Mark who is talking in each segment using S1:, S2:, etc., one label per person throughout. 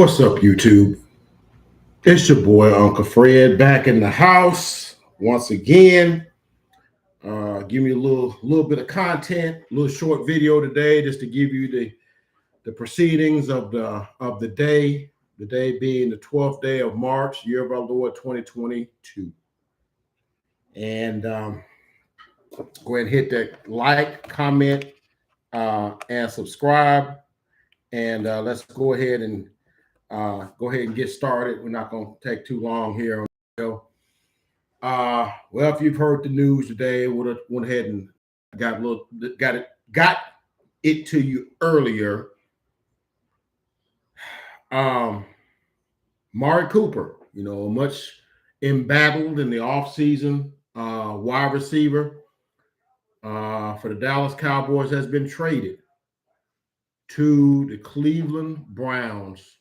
S1: What's up, YouTube? It's your boy Uncle Fred back in the house once again. Give me a little bit of content, a little short video today, just to give you the proceedings of the day. The day being the 12th day of March, year of our Lord 2022. And go ahead and hit that like, comment, and subscribe. And let's go ahead and get started. We're not going to take too long here on the show. Well, if you've heard the news today, went ahead and got it to you earlier. Amari Cooper, much embattled in the offseason wide receiver for the Dallas Cowboys, has been traded to the Cleveland Browns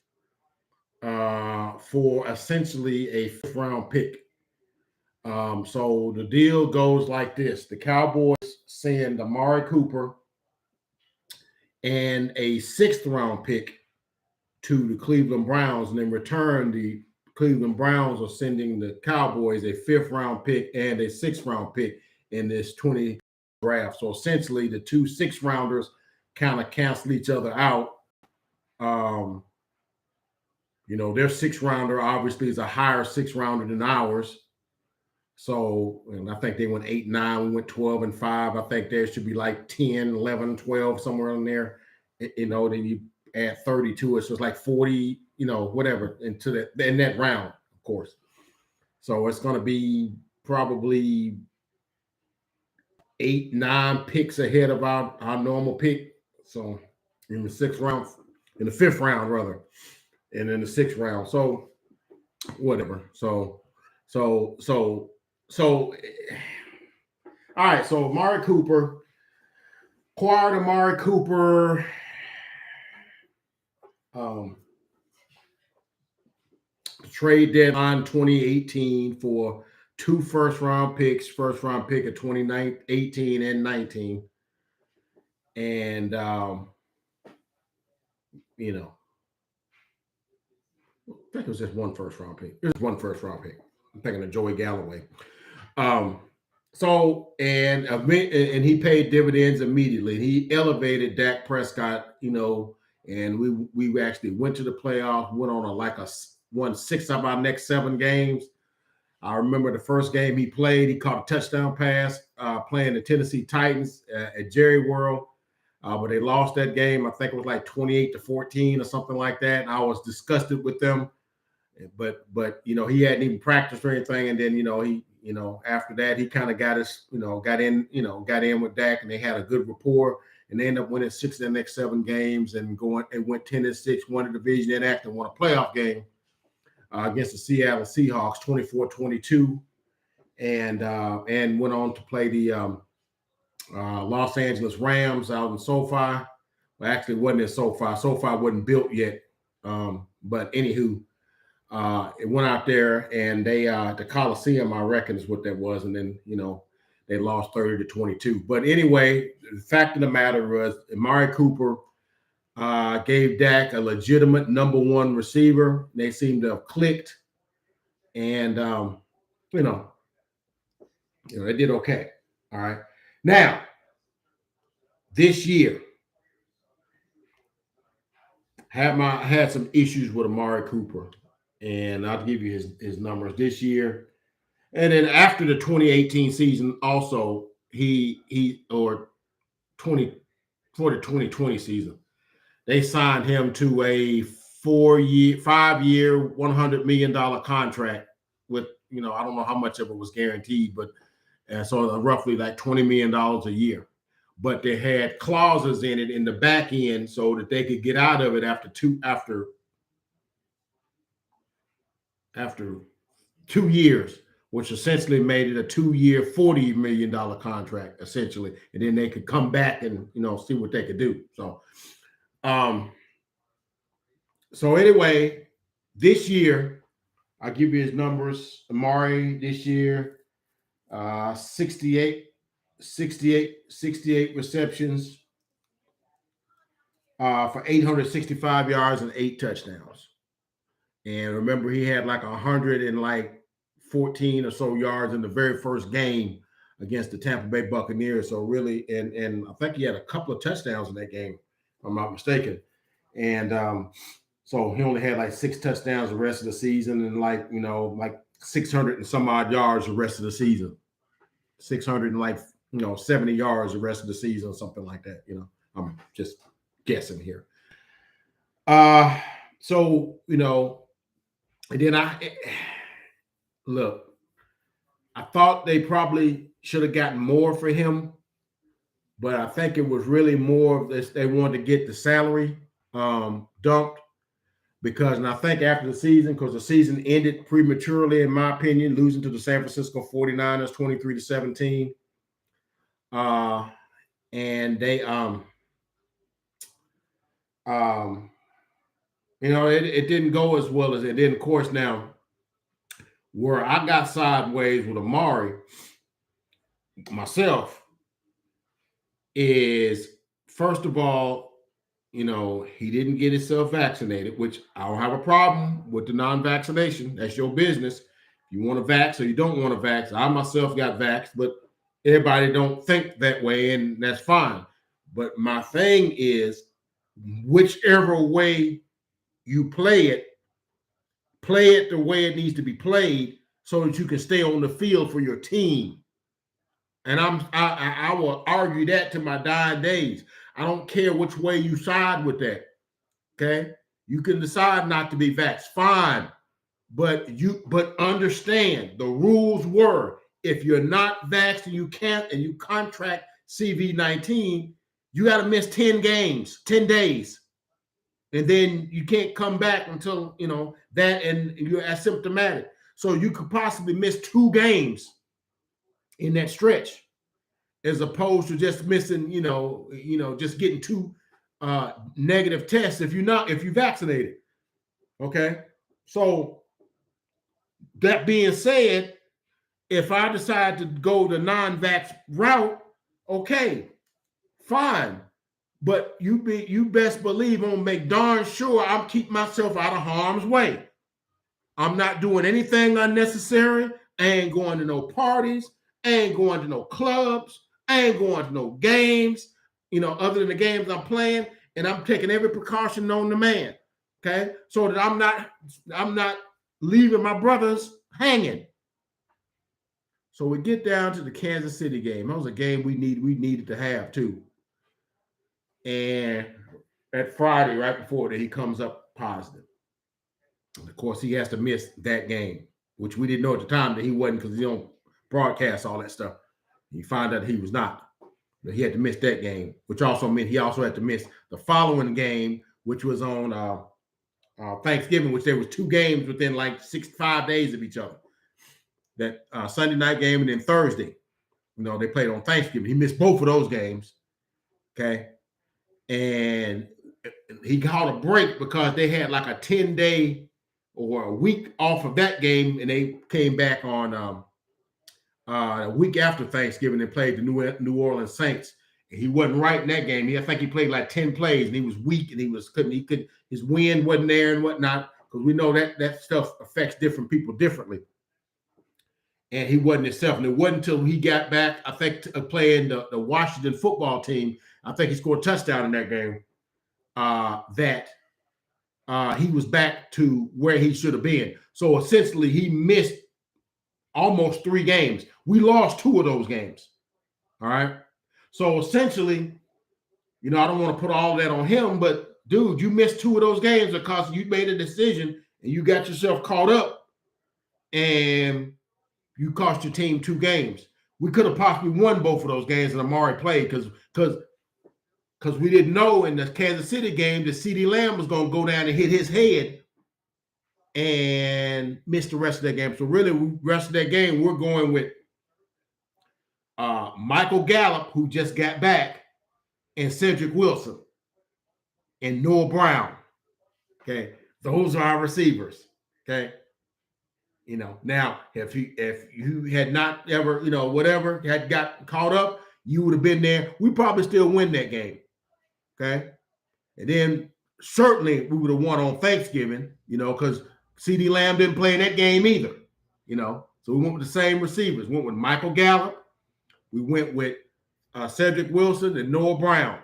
S1: for essentially a fifth-round pick. So the deal goes like this: the Cowboys send Amari Cooper and a sixth-round pick to the Cleveland Browns, and in return, the Cleveland Browns are sending the Cowboys a fifth-round pick and a sixth-round pick in this 20 draft. So essentially, the two six-rounders kind of cancel each other out. Their six-rounder obviously is a higher six-rounder than ours. So, and I think they went 8-9. We went 12-5. I think there should be like 10, 11, 12, somewhere in there. Then you add 30 to it. So it's like 40, whatever in that round, of course. So it's going to be probably 8, 9 picks ahead of our normal pick. So in the fifth round, rather, and in the sixth round. So whatever. So all right. So Amari Cooper, acquired Amari Cooper. Trade deadline 2018 for 2 first-round picks, first-round pick of 2018 and 19. And, I think it was just 1 first-round pick. It was 1 first-round pick. I'm thinking of Joey Galloway. So he paid dividends immediately. He elevated Dak Prescott, and we actually went to the playoffs, went on won 6 of our next 7 games. I remember the first game he played, he caught a touchdown pass playing the Tennessee Titans at Jerry World, but they lost that game. I think it was like 28-14 or something like that. And I was disgusted with them, but he hadn't even practiced or anything. And then he after that he kind of got in with Dak, and they had a good rapport. And they ended up winning 6 of their next 7 games and went 10-6, won the division, and after won a playoff game against the Seattle Seahawks, 24-22, and went on to play the Los Angeles Rams out in SoFi. Well, actually, it wasn't in SoFi. SoFi wasn't built yet, but anywho, it went out there, and they the Coliseum, I reckon, is what that was, and then they lost 30-22. But anyway, the fact of the matter was, Amari Cooper gave Dak a legitimate number 1 receiver. They seem to have clicked, and they did okay. All right. Now, this year, had some issues with Amari Cooper, and I'll give you his numbers this year. And then after the 2018 season, also or 2020 season, they signed him to a 5-year, $100 million contract with, I don't know how much of it was guaranteed, but so roughly like $20 million a year. But they had clauses in it in the back end so that they could get out of it after 2 years, which essentially made it a 2-year, $40 million contract, essentially. And then they could come back and, see what they could do. So anyway, this year, I'll give you his numbers. Amari this year, 68 receptions for 865 yards and 8 touchdowns. And remember, he had like 114 or so yards in the very first game against the Tampa Bay Buccaneers. So really, and I think he had a couple of touchdowns in that game, if I'm not mistaken. And so he only had like 6 touchdowns the rest of the season, and like 600 and some odd yards the rest of the season. 600 and 70 yards the rest of the season, something like that. I'm just guessing here. So and then look, I thought they probably should have gotten more for him, but I think it was really more of this. They wanted to get the salary dumped because, and I think after the season, because the season ended prematurely, in my opinion, losing to the San Francisco 49ers 23-17. And they it didn't go as well as it did. Of course, now where I got sideways with Amari myself is, first of all, he didn't get himself vaccinated, which I don't have a problem with the non-vaccination. That's your business. You want to vax or you don't want to vax. I myself got vaxxed, but everybody don't think that way, and that's fine. But my thing is, whichever way you play it the way it needs to be played so that you can stay on the field for your team. And I will argue that to my dying days. I don't care which way you side with that. Okay, you can decide not to be vaxxed, fine, but understand the rules were, if you're not vaxxed and you contract CV-19, you got to miss 10 games, 10 days. And then you can't come back until, that, and you're asymptomatic. So you could possibly miss 2 games in that stretch, as opposed to just missing, just getting 2 negative tests if you're vaccinated. Okay. So that being said, if I decide to go the non-vax route, okay, fine. But you best believe I'm gonna make darn sure I'm keep myself out of harm's way. I'm not doing anything unnecessary. I ain't going to no parties. I ain't going to no clubs. I ain't going to no games, other than the games I'm playing. And I'm taking every precaution known to man. Okay, so that I'm not leaving my brothers hanging. So we get down to the Kansas City game. That was a game we needed to have too. And at Friday, right before that, he comes up positive. And of course, he has to miss that game, which we didn't know at the time that he wasn't, because he don't broadcast all that stuff. He found out he was not. But he had to miss that game, which also meant he also had to miss the following game, which was on Thanksgiving, which there was 2 games within like 5 days of each other. That Sunday night game and then Thursday. They played on Thanksgiving. He missed both of those games. Okay. And he caught a break because they had like a 10-day or a week off of that game, and they came back on a week after Thanksgiving and played the New Orleans Saints. And he wasn't right in that game. I think he played like 10 plays, and he was weak, and his wind wasn't there and whatnot, because we know that stuff affects different people differently. And he wasn't himself. And it wasn't until he got back, I think, playing the Washington football team. I think he scored a touchdown in that game. That he was back to where he should have been. So essentially, he missed almost 3 games. We lost 2 of those games. All right. So essentially, I don't want to put all that on him, but dude, you missed 2 of those games because you made a decision and you got yourself caught up, and you cost your team 2 games. We could have possibly won both of those games, and Amari played because we didn't know in the Kansas City game that CeeDee Lamb was going to go down and hit his head and miss the rest of that game. So really, the rest of that game, we're going with Michael Gallup, who just got back, and Cedric Wilson and Noah Brown. Okay, those are our receivers. Okay. Now if you had not ever, whatever, had got caught up, you would have been there. We probably still win that game. Okay. And then certainly we would have won on Thanksgiving, because CeeDee Lamb didn't play in that game either. So we went with the same receivers. We went with Michael Gallup. We went with Cedric Wilson and Noah Brown,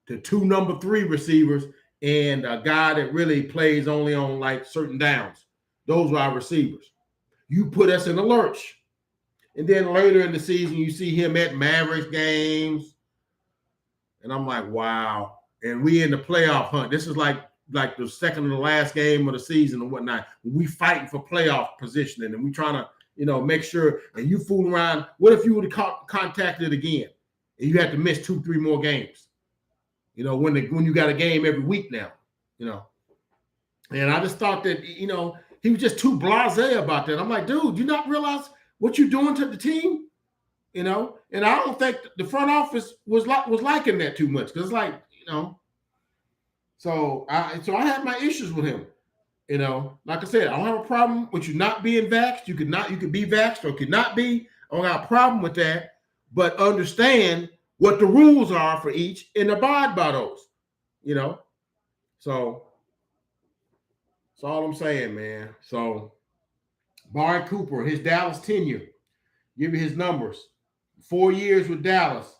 S1: the 2 number 3 receivers, and a guy that really plays only on like certain downs. Those were our receivers. You put us in the lurch. And then later in the season, you see him at Mavericks games. And I'm like, wow. And we in the playoff hunt. This is like the second to the last game of the season and whatnot. We fighting for playoff positioning, and we trying to, make sure. And you fool around. What if you would have contacted again, and you had to miss 2-3 more games? When you got a game every week now. And I just thought that he was just too blasé about that. I'm like, dude, you not realize what you're doing to the team? And I don't think the front office was liking that too much, because like, So I had my issues with him. Like I said, I don't have a problem with you not being vaxxed. You could be vaxxed or could not be. I don't have a problem with that. But understand what the rules are for each and abide by those. So that's all I'm saying, man. So Amari Cooper, his Dallas tenure, give you his numbers. 4 years with Dallas,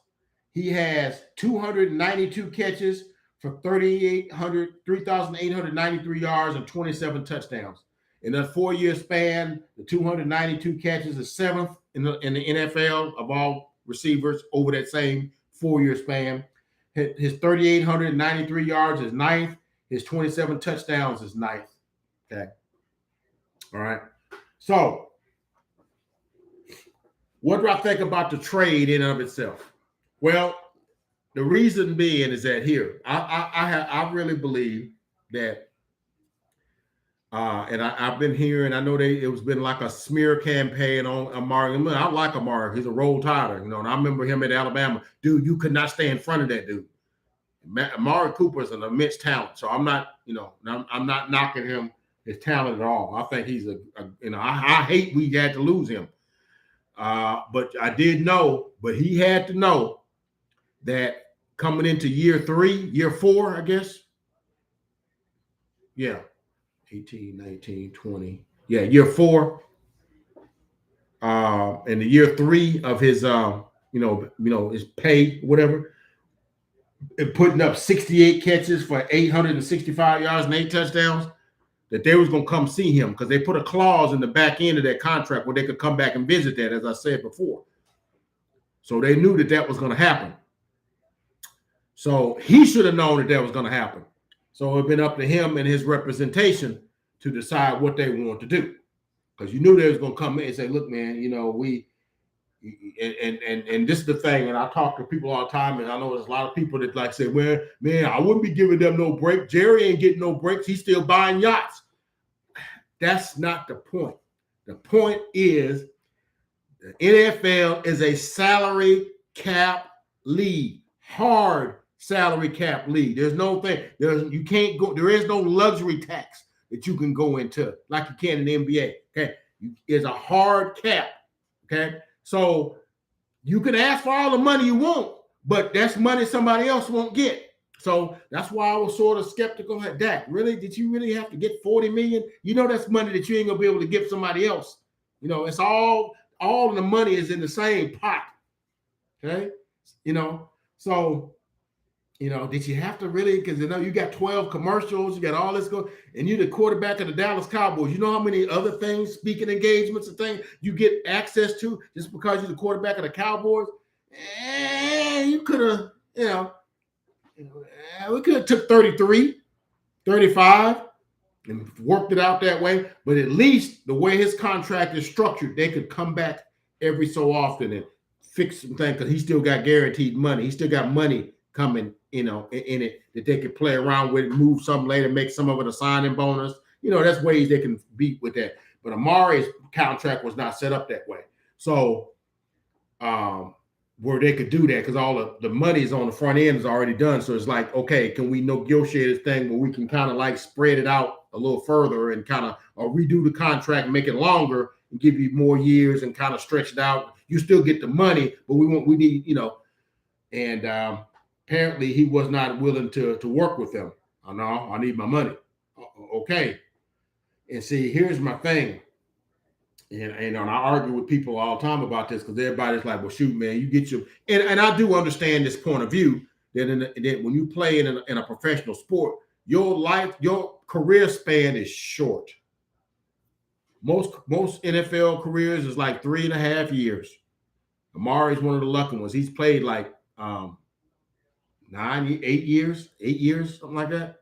S1: he has 292 catches for 3,893 yards and 27 touchdowns. In that 4-year span, the 292 catches is 7th in the NFL of all receivers over that same 4-year span. His 3,893 yards is 9th. His 27 touchdowns is 9th. Okay. All right. So, what do I think about the trade in and of itself? Well, the reason being is that here, I really believe that, and I've been hearing, I know it was been like a smear campaign on Amari. I like Amari. He's a roll tider, and I remember him at Alabama. Dude, you could not stay in front of that dude. Amari Cooper is an immense talent, so I'm not, I'm not knocking him, his talent at all. I think he's I hate we had to lose him. But I did know, but he had to know that coming into year 4, I guess. Yeah. 18, 19, 20. Yeah, year 4. And the year 3 of his his pay, whatever, and putting up 68 catches for 865 yards and 8 touchdowns, that they was going to come see him, because they put a clause in the back end of that contract where they could come back and visit that, as I said before. So they knew that was going to happen. So he should have known that was going to happen. So it'd been up to him and his representation to decide what they want to do, because you knew they was going to come in and say, look, man, we, and this is the thing, and I talk to people all the time, and I know there's a lot of people that like say, well, man, I wouldn't be giving them no break. Jerry ain't getting no breaks. He's still buying yachts. That's not the point. The point is the NFL is a salary cap league, hard salary cap league. There's no thing. You can't go. There is no luxury tax that you can go into like you can in the NBA. Okay, it's a hard cap. Okay, so you can ask for all the money you want, but that's money somebody else won't get. So that's why I was sort of skeptical at Dak. Really, did you really have to get $40 million? That's money that you ain't gonna be able to give somebody else. It's all the money is in the same pot. Okay, so. Did you have to really? Because you got 12 commercials, you got all this going, and you're the quarterback of the Dallas Cowboys. You know how many other things, speaking engagements and things, you get access to just because you're the quarterback of the Cowboys? You could have, we could have took 33, 35, and worked it out that way. But at least the way his contract is structured, they could come back every so often and fix some things, because he still got guaranteed money. He still got money coming, in it that they could play around with, move some later, make some of it a signing bonus. That's ways they can beat with that. But Amari's contract was not set up that way. So where they could do that, because all the money is on the front end is already done. So it's like, okay, can we negotiate this thing where we can kind of like spread it out a little further and kind of redo the contract, make it longer and give you more years and kind of stretch it out. You still get the money, but we need, and apparently he was not willing to work with them. No, I need my money. Okay. And see, here's my thing. And I argue with people all the time about this because everybody's like, well, shoot, man, you get your and I do understand this point of view that when you play in a professional sport, your career span is short. Most NFL careers is like 3.5 years. Amari is one of the lucky ones. He's played like 8 years, something like that.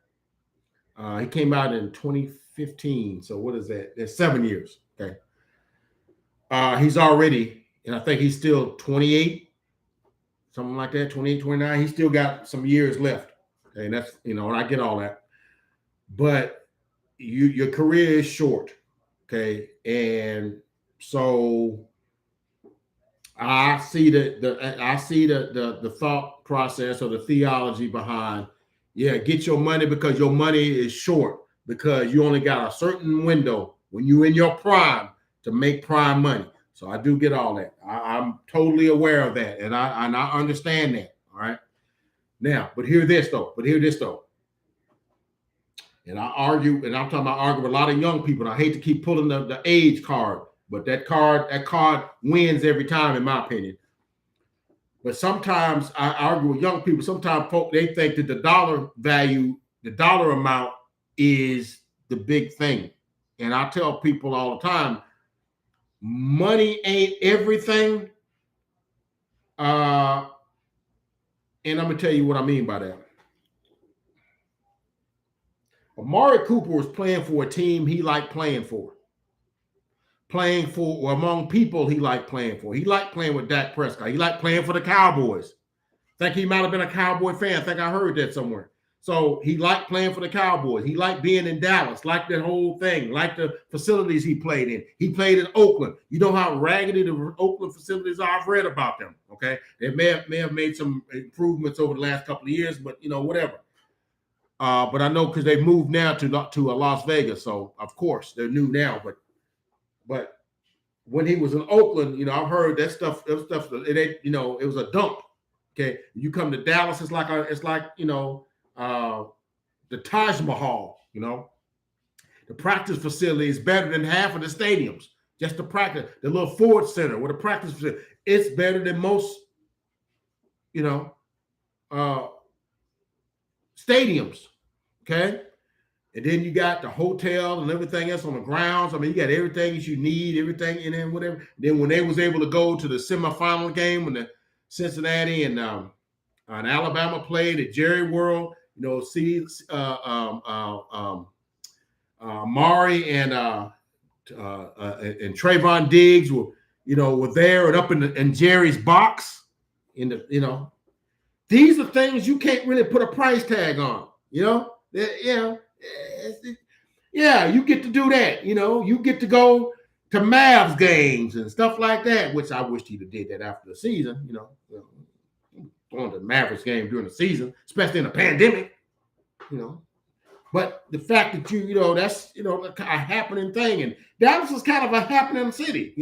S1: He came out in 2015. So what is that? That's 7 years. Okay. He's already, and I think he's still 28, something like that, 28, 29. He's still got some years left. Okay, and that's, and I get all that. But your career is short. Okay. And so I see the thought process or the theology behind, get your money because your money is short, because you only got a certain window when you're in your prime to make prime money. So I do get all that. I'm totally aware of that, and I understand that. All right. Now, but hear this though. And I argue, and I'm talking about argue with a lot of young people. And I hate to keep pulling the age card, but that card wins every time, in my opinion. But sometimes I argue with young people. Sometimes folk, they think that the dollar amount is the big thing. And I tell people all the time, money ain't everything. And I'm going to tell you what I mean by that. Amari Cooper was playing for a team he liked playing for. Or among people he liked playing for. He liked playing with Dak Prescott. He liked playing for the Cowboys. I think he might have been a Cowboy fan. I think I heard that somewhere. So he liked playing for the Cowboys. He liked being in Dallas, liked that whole thing, liked the facilities he played in. He played in Oakland. You know how raggedy the Oakland facilities are? I've read about them, okay? They may have made some improvements over the last couple of years, but, whatever. But I know because they moved now to Las Vegas, so, of course, they're new now. But when he was in Oakland, I've heard that stuff. It was a dump. Okay, you come to Dallas, it's like the Taj Mahal. The practice facility is better than half of the stadiums. Just the practice, the little Ford Center with a practice facility, it's better than most, stadiums. Okay. And then you got the hotel and everything else on the grounds. I mean, you got everything that you need, everything in there, whatever. Then when they was able to go to the semifinal game when the Cincinnati and Alabama played at Jerry World, see Amari and Trayvon Diggs were there and up in Jerry's box. These are things you can't really put a price tag on. You get to do that. You get to go to Mavs games and stuff like that, which I wished he'd have did that after the season. Going to Mavericks game during the season, especially in a pandemic. But the fact that that's a happening thing, and Dallas is kind of a happening city,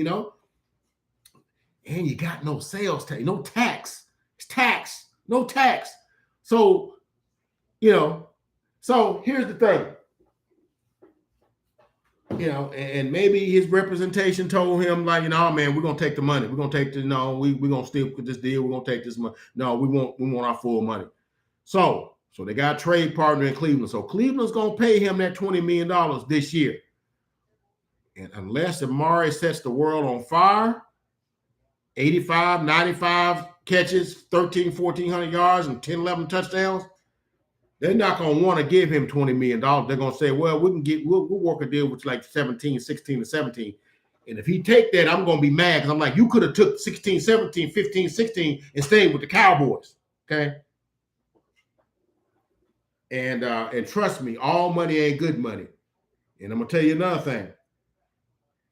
S1: and you got no sales tax, no tax, it's tax, no tax. So So here's the thing, and maybe his representation told him like, man, we're gonna take the money. We're gonna take the we're gonna stick with this deal. We're gonna take this money. No, we want our full money. So they got a trade partner in Cleveland. So Cleveland's gonna pay him that $20 million this year. And unless Amari sets the world on fire, 85, 95 catches, 1,400 yards, and 10, 11 touchdowns, they're not going to want to give him $20 million. They're going to say, well, we'll work a deal with like 17, 16, and 17. And if he take that, I'm going to be mad because I'm like, you could have took 16, 17, 15, 16 and stayed with the Cowboys. Okay. And trust me, all money ain't good money. And I'm going to tell you another thing.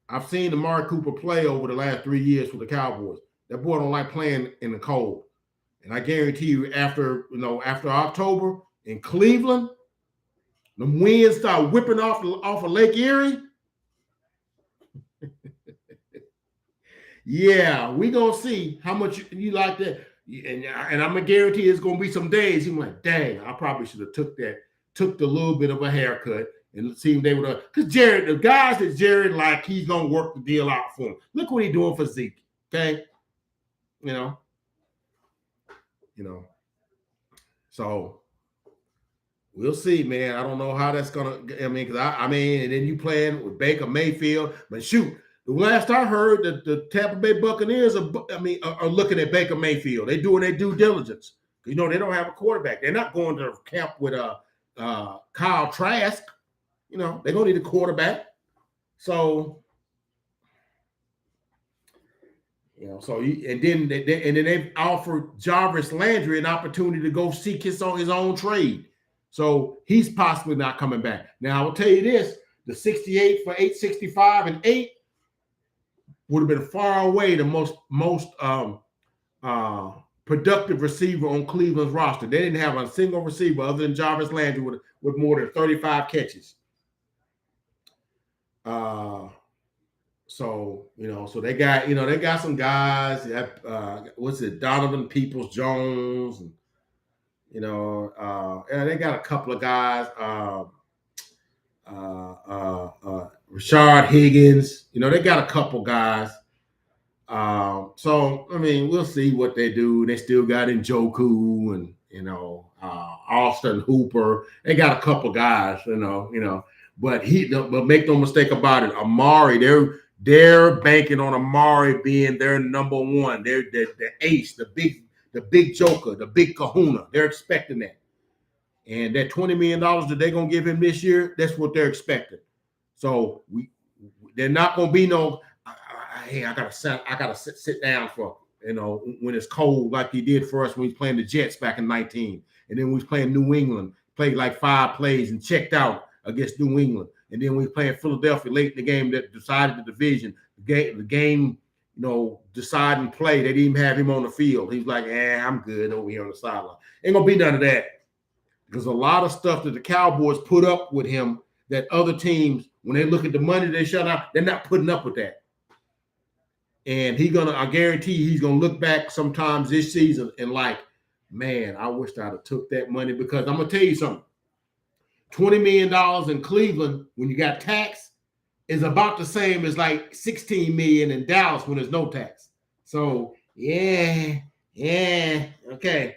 S1: I've seen Amari Cooper play over the last 3 years for the Cowboys. That boy don't like playing in the cold. And I guarantee you, after October in Cleveland, the winds start whipping off of Lake Erie. Yeah, we gonna see how much you like that. And I'm gonna guarantee it's gonna be some days you're like, dang, I probably should have took the little bit of a haircut and it seemed they would because Jared, the guys that Jared like, he's gonna work the deal out for him. Look what he's doing for Zeke. Okay, you know. So we'll see, man. I don't know how that's gonna. I mean, because I mean, and then you playing with Baker Mayfield, but shoot, the last I heard, the Tampa Bay Buccaneers are looking at Baker Mayfield. They're doing their due diligence. They don't have a quarterback. They're not going to camp with Kyle Trask. They're gonna need a quarterback. So. And then they've offered Jarvis Landry an opportunity to go seek his own trade. So he's possibly not coming back. Now, I will tell you this, the 68 for 865 and 8 would have been far away the most productive receiver on Cleveland's roster. They didn't have a single receiver other than Jarvis Landry with more than 35 catches. So they got some guys. What's it? Donovan Peoples-Jones, and they got a couple of guys. Rashard Higgins. They got a couple guys. So I mean, we'll see what they do. They still got Njoku and Austin Hooper. They got a couple guys. But make no mistake about it. Amari, they're banking on Amari being their number one. They're the ace, the big joker, the big kahuna. They're expecting that. And that $20 million that they're going to give him this year, that's what they're expecting. So they're not going to be no, hey, I gotta sit down for, when it's cold like he did for us when he was playing the Jets back in 19. And then we was playing New England, played like 5 plays and checked out against New England. And then we playing Philadelphia late in the game that decided the division. The game, deciding play. They didn't even have him on the field. He's like, I'm good over here on the sideline. Ain't gonna be none of that. Because a lot of stuff that the Cowboys put up with him that other teams, when they look at the money they shut out, they're not putting up with that. And I guarantee you, he's gonna look back sometimes this season and like, man, I wish I'd have took that money, because I'm gonna tell you something. $20 million in Cleveland when you got tax is about the same as like $16 million in Dallas when there's no tax. So yeah, okay.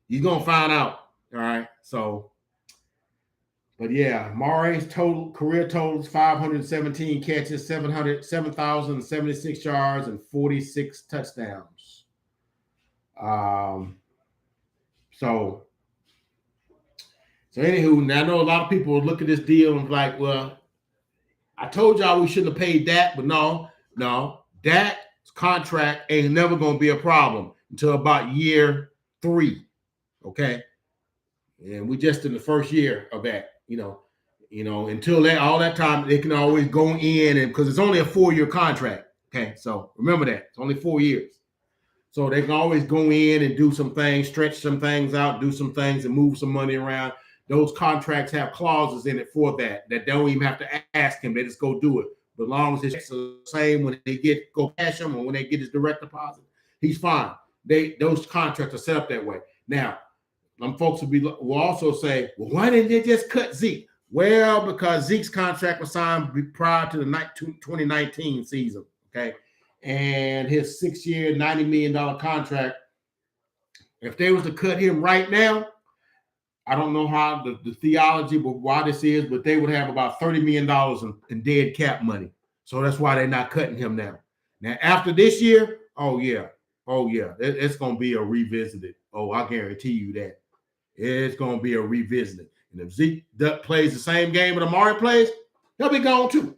S1: You're gonna find out. All right. So, but yeah, Amari's career totals 517 catches, 7,076 yards, and 46 touchdowns. So anywho, now I know a lot of people look at this deal and like, well, I told y'all we shouldn't have paid Dak, but no, Dak's contract ain't never going to be a problem until about year 3, okay? And we just in the first year of that, until all that time, they can always go in, and because it's only a 4-year contract, okay? So remember that, it's only 4 years. So they can always go in and do some things, stretch some things out, do some things, and move some money around. Those contracts have clauses in it for that don't even have to ask him. They just go do it. But as long as it's the same when they go cash him or when they get his direct deposit, he's fine. Those contracts are set up that way. Now, some folks will also say, well, why didn't they just cut Zeke? Well, because Zeke's contract was signed prior to the 2019 season, okay? And his 6-year, $90 million contract, if they was to cut him right now, I don't know how the theology, but why this is, but they would have about $30 million in dead cap money. So that's why they're not cutting him now. Now, after this year, oh yeah, it's going to be a revisited. Oh, I guarantee you that. It's going to be a revisited. And if Zeke plays the same game that Amari plays, he'll be gone too.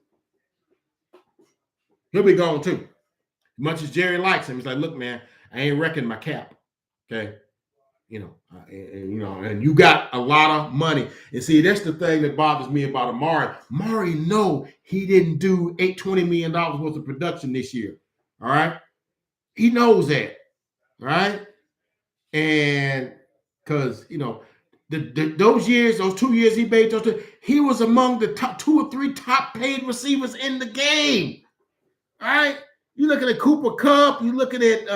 S1: Much as Jerry likes him, he's like, look, man, I ain't wrecking my cap. Okay. And you got a lot of money. And see, that's the thing that bothers me about Amari. Amari, no, he didn't do $20 million worth of production this year. All right. He knows that. All right. And because, those 2 years he made, he was among the top 2 or 3 top paid receivers in the game. All right. You're looking at Cooper Kupp. You're looking at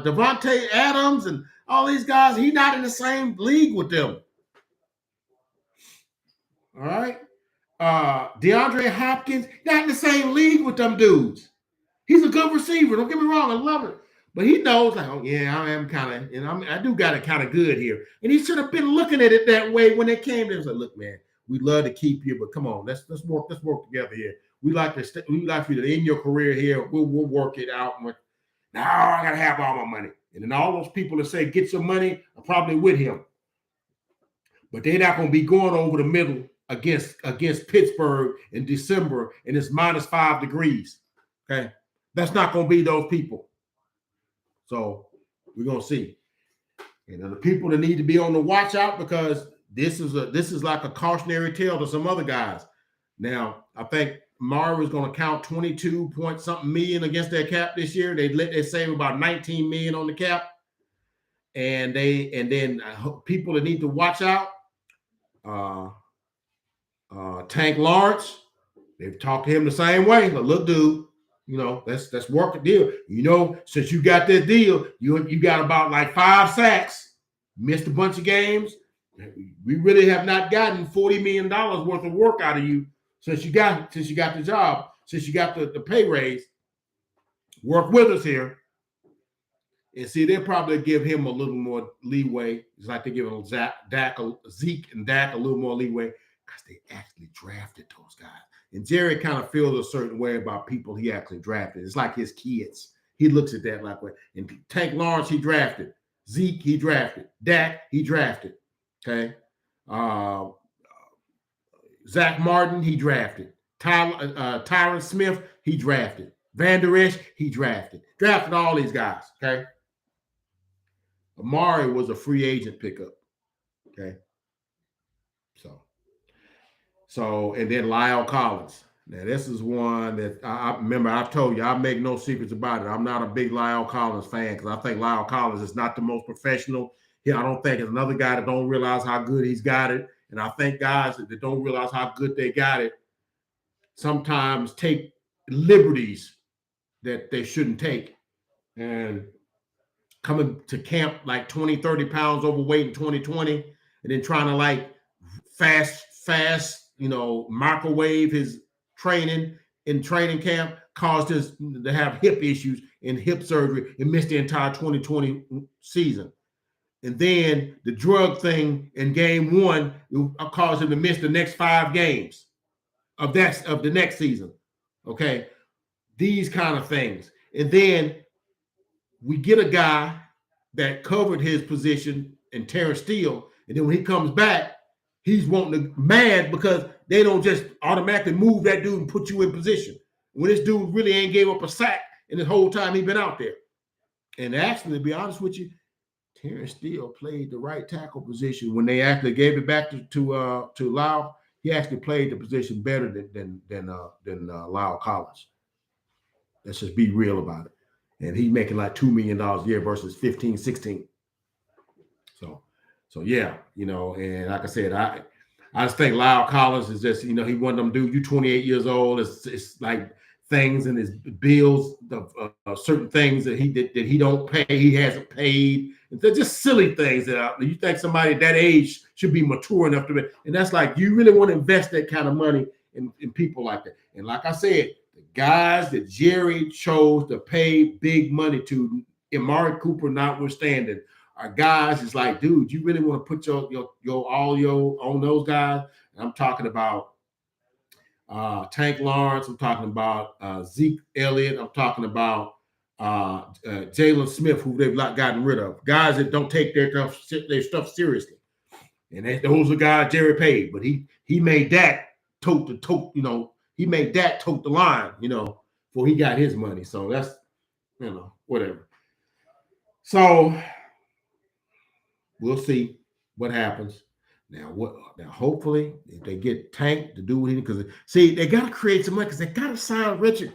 S1: Devontae Adams and all these guys. He's not in the same league with them. All right. DeAndre Hopkins, not in the same league with them dudes. He's a good receiver. Don't get me wrong. I love it. But he knows, like, oh, yeah, I am kind of, and I do got it kind of good here. And he should have been looking at it that way when it came to him. Like, look, man, we'd love to keep you, but come on, let's work together here. We like for you to end your career here. We'll work it out. Now I gotta have all my money. And then all those people that say get your money are probably with him. But they're not gonna be going over the middle against Pittsburgh in December and it's -5 degrees. Okay. That's not gonna be those people. So we're gonna see. And the people that need to be on the watch out because this is like a cautionary tale to some other guys. Now, I think AMARI is going to count 22 point something million against their cap this year. They save about 19 million on the cap. And then people that need to watch out, Tank Lawrence, they've talked to him the same way. But look, dude, let's work a deal. Since you got this deal, you got about like 5 sacks, missed a bunch of games. We really have not gotten $40 million worth of work out of you since you got the job, since you got the pay raise. Work with us here. And see, they'll probably give him a little more leeway. It's like they give him Zeke and Dak a little more leeway because they actually drafted those guys. And Jerry kind of feels a certain way about people he actually drafted. It's like his kids. He looks at that like way. And Tank Lawrence, he drafted. Zeke, he drafted. Dak, he drafted. Okay. Zach Martin, he drafted. Tyron Smith, he drafted. Van Der Esch, he drafted. Drafted all these guys. Okay. AMARI was a free agent pickup. Okay. So, and then Lyle Collins. Now, this is one that I remember I've told you, I make no secrets about it. I'm not a big Lyle Collins fan because I think Lyle Collins is not the most professional. I don't think it's another guy that don't realize how good he's got it. And I think guys that don't realize how good they got it sometimes take liberties that they shouldn't take. And coming to camp like 20, 30 pounds overweight in 2020 and then trying to like fast, microwave his training in training camp caused us to have hip issues and hip surgery and missed the entire 2020 season. And then the drug thing in game 1 caused him to miss the next 5 games of the next season. Okay. These kind of things. And then we get a guy that covered his position in Terrence Steele. And then when he comes back, he's mad because they don't just automatically move that dude and put you in position. When this dude really ain't gave up a sack in the whole time he's been out there. And actually, to be honest with you, Terrence Steele played the right tackle position when they actually gave it back to Lyle. He actually played the position better than Lyle Collins. Let's just be real about it. And he's making like $2 million a year versus 15, 16. So yeah, and like I said, I just think Lyle Collins is just, he one of them dudes. You 28 years old. It's like things in his bills, certain things that he don't pay, he hasn't paid. They're just silly things that you think somebody that age should be mature enough to be. And that's like, you really want to invest that kind of money in people like that. And like I said, the guys that Jerry chose to pay big money to, Amari Cooper notwithstanding, are guys. It's like, dude, you really want to put your on those guys? And I'm talking about Tank Lawrence. I'm talking about Zeke Elliott. I'm talking about Jalen Smith, who they've not gotten rid of. Guys that don't take their stuff seriously. And those are guys Jerry paid. But he made that he made that tote the line, before he got his money. So that's, whatever. So we'll see what happens. Now, hopefully, if they get Tank to do what he needs, because see, they got to create some money because they got to sign Randy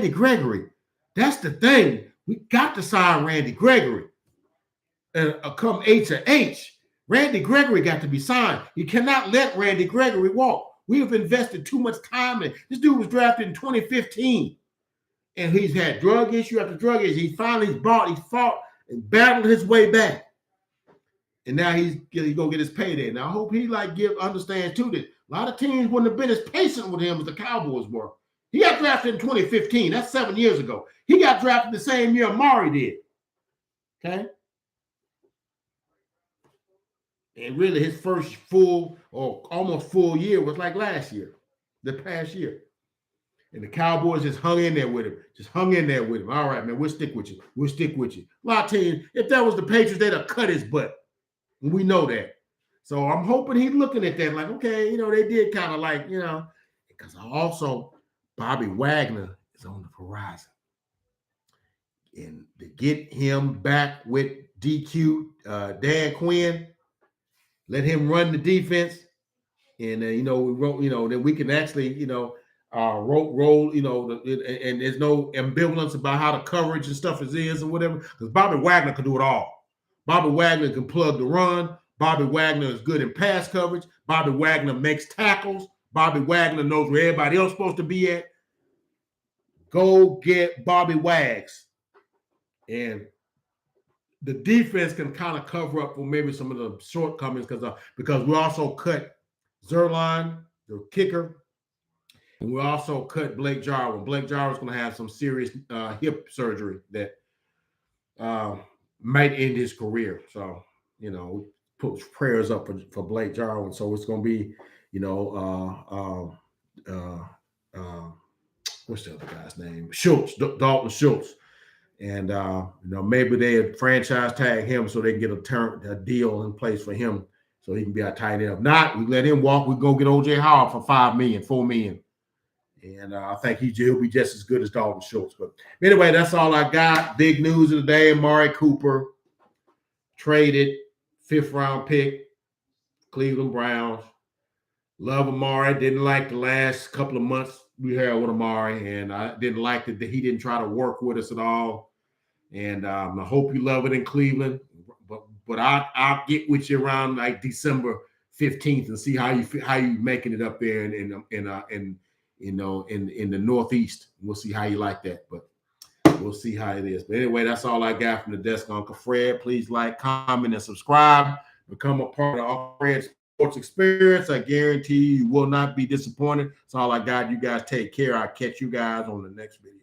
S1: Gregory. That's the thing. We got to sign Randy Gregory. And come H, Randy Gregory got to be signed. You cannot let Randy Gregory walk. We have invested too much time in it. This dude was drafted in 2015, and he's had drug issue after drug issue. He fought, and battled his way back. And now he's gonna get his payday. Now I hope he understands too that a lot of teams wouldn't have been as patient with him as the Cowboys were. He got drafted in 2015. That's 7 years ago. He got drafted the same year AMARI did. Okay. And really his first full or almost full year was like last year, the past year. And the Cowboys just hung in there with him. All right, man, we'll stick with you. A lot of teams, if that was the Patriots, they'd have cut his butt. And we know that. So I'm hoping he's looking at that like, okay, they did kind of like, because also Bobby Wagner is on the horizon. And to get him back with DQ, Dan Quinn, let him run the defense. And, then we can actually, roll, and there's no ambivalence about how the coverage and stuff is and whatever, because Bobby Wagner can do it all. Bobby Wagner can plug the run. Bobby Wagner is good in pass coverage. Bobby Wagner makes tackles. Bobby Wagner knows where everybody else is supposed to be at. Go get Bobby Wags. And the defense can kind of cover up for maybe some of the shortcomings because we also cut Zerline, the kicker, and we also cut Blake Jarwin. Blake Jarwin's going to have some serious hip surgery that might end his career. So, put prayers up for Blake Jarwin. So it's going to be, what's the other guy's name? Dalton Schultz. And, maybe they franchise tag him so they can get a deal in place for him so he can be our tight end. If not, we let him walk. We go get O.J. Howard for $4 million. And I think he'll be just as good as Dalton Schultz. But anyway, that's all I got. Big news of the day. Amari Cooper traded, 5th-round pick, Cleveland Browns. Love Amari. Didn't like the last couple of months we had with Amari, and I didn't like that he didn't try to work with us at all. And I hope you love it in Cleveland. But I'll get with you around like December 15th and see how you making it up there in the Northeast. We'll see how you like that, but we'll see how it is. But anyway, that's all I got from the desk, Uncle Fred. Please like, comment, and subscribe. Become a part of Uncle Fred's sports experience. I guarantee you will not be disappointed. That's all I got. You guys take care. I'll catch you guys on the next video.